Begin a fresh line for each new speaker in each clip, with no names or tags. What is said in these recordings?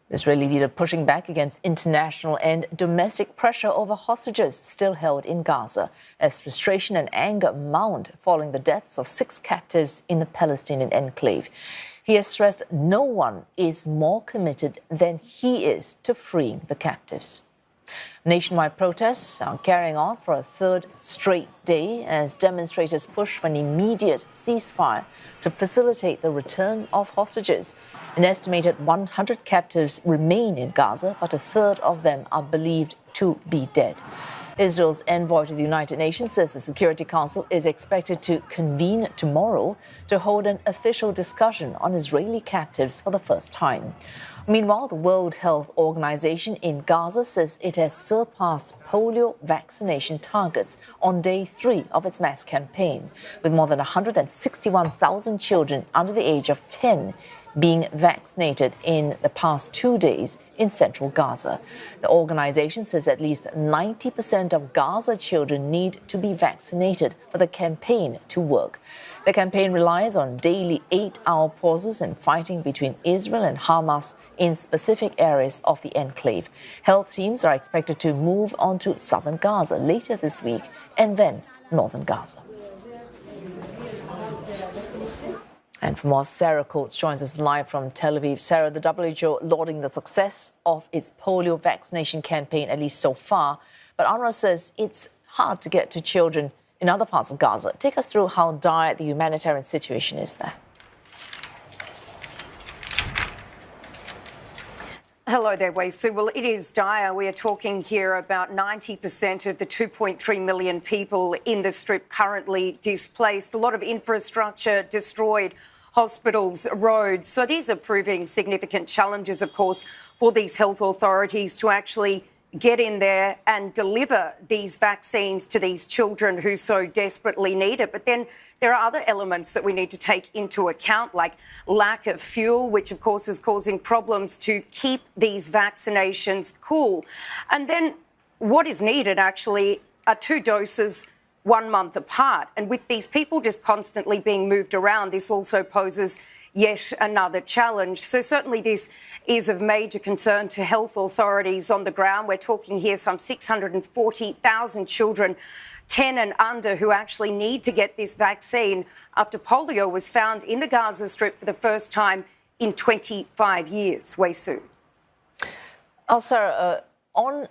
The Israeli leader pushing back against international and domestic pressure over hostages still held in Gaza, as frustration and anger mount following the deaths of 6 captives in the Palestinian enclave. He has stressed no one is more committed than he is to freeing the captives. Nationwide protests are carrying on for a 3rd straight day as demonstrators push for an immediate ceasefire to facilitate the return of hostages. An estimated 100 captives remain in Gaza, but a third of them are believed to be dead. Israel's envoy to the United Nations says the Security Council is expected to convene tomorrow to hold an official discussion on Israeli captives for the first time. Meanwhile, the World Health Organization in Gaza says it has surpassed polio vaccination targets on day 3 of its mass campaign, with more than 161,000 children under the age of 10 being vaccinated in the past 2 days in central Gaza. The organization says at least 90% of Gaza children need to be vaccinated for the campaign to work. The campaign relies on daily 8-hour pauses and fighting between Israel and Hamas in specific areas of the enclave. Health teams are expected to move on to southern Gaza later this week and then northern Gaza. And for more, Sarah Coates joins us live from Tel Aviv. Sarah, the WHO lauding the success of its polio vaccination campaign, at least so far. But UNRWA says it's hard to get to children in other parts of Gaza. Take us through how dire the humanitarian situation is there.
Hello there, Wei Su. Well, it is dire. We are talking here about 90% of the 2.3 million people in the Strip currently displaced. A lot of infrastructure destroyed, hospitals, roads. So these are proving significant challenges, of course, for these health authorities to actually get in there and deliver these vaccines to these children who so desperately need it. But then there are other elements that we need to take into account, like lack of fuel, which of course is causing problems to keep these vaccinations cool. And then what is needed actually are 2 doses 1 month apart. And with these people just constantly being moved around, this also poses yet another challenge. So certainly this is of major concern to health authorities on the ground. We're talking here some 640,000 children 10 and under who actually need to get this vaccine after polio was found in the Gaza Strip for the first time in 25 years. Wei Su.
Oh, Sarah, on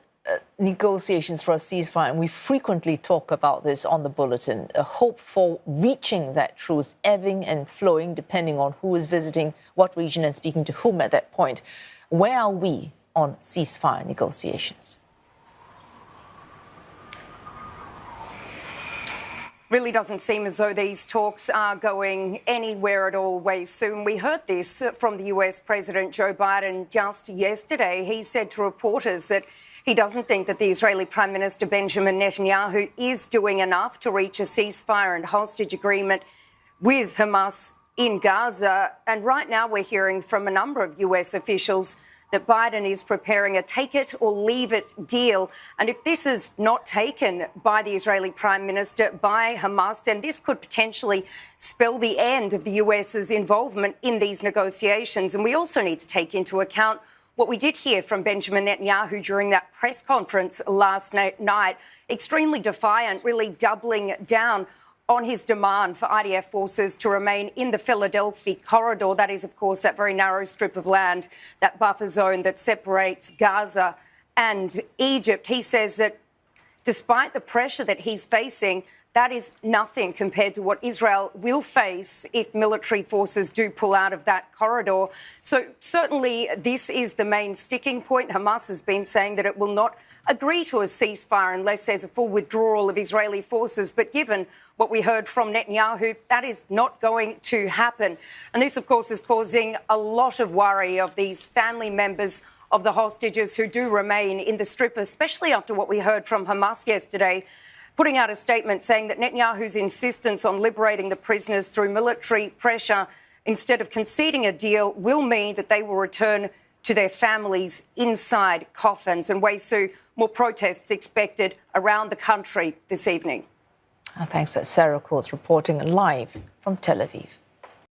negotiations for a ceasefire, and we frequently talk about this on the bulletin, a hope for reaching that truce, ebbing and flowing depending on who is visiting what region and speaking to whom at that point. Where are we on ceasefire negotiations?
Really doesn't seem as though these talks are going anywhere at all, Wei Su. We heard this from the US President Joe Biden just yesterday. He said to reporters that he doesn't think that the Israeli Prime Minister Benjamin Netanyahu is doing enough to reach a ceasefire and hostage agreement with Hamas in Gaza. And right now we're hearing from a number of US officials that Biden is preparing a take-it-or-leave-it deal. And if this is not taken by the Israeli Prime Minister, by Hamas, then this could potentially spell the end of the US's involvement in these negotiations. And we also need to take into account what we did hear from Benjamin Netanyahu during that press conference last night, extremely defiant, really doubling down on his demand for IDF forces to remain in the Philadelphia corridor. That is, of course, that very narrow strip of land, that buffer zone that separates Gaza and Egypt. He says that despite the pressure that he's facing, that is nothing compared to what Israel will face if military forces do pull out of that corridor. So certainly this is the main sticking point. Hamas has been saying that it will not agree to a ceasefire unless there's a full withdrawal of Israeli forces. But given what we heard from Netanyahu, that is not going to happen. And this, of course, is causing a lot of worry of these family members of the hostages who do remain in the Strip, especially after what we heard from Hamas yesterday, putting out a statement saying that Netanyahu's insistence on liberating the prisoners through military pressure instead of conceding a deal will mean that they will return to their families inside coffins. And Wei Su, more protests expected around the country this evening.
Thanks. Sarah Coates reporting live from Tel Aviv.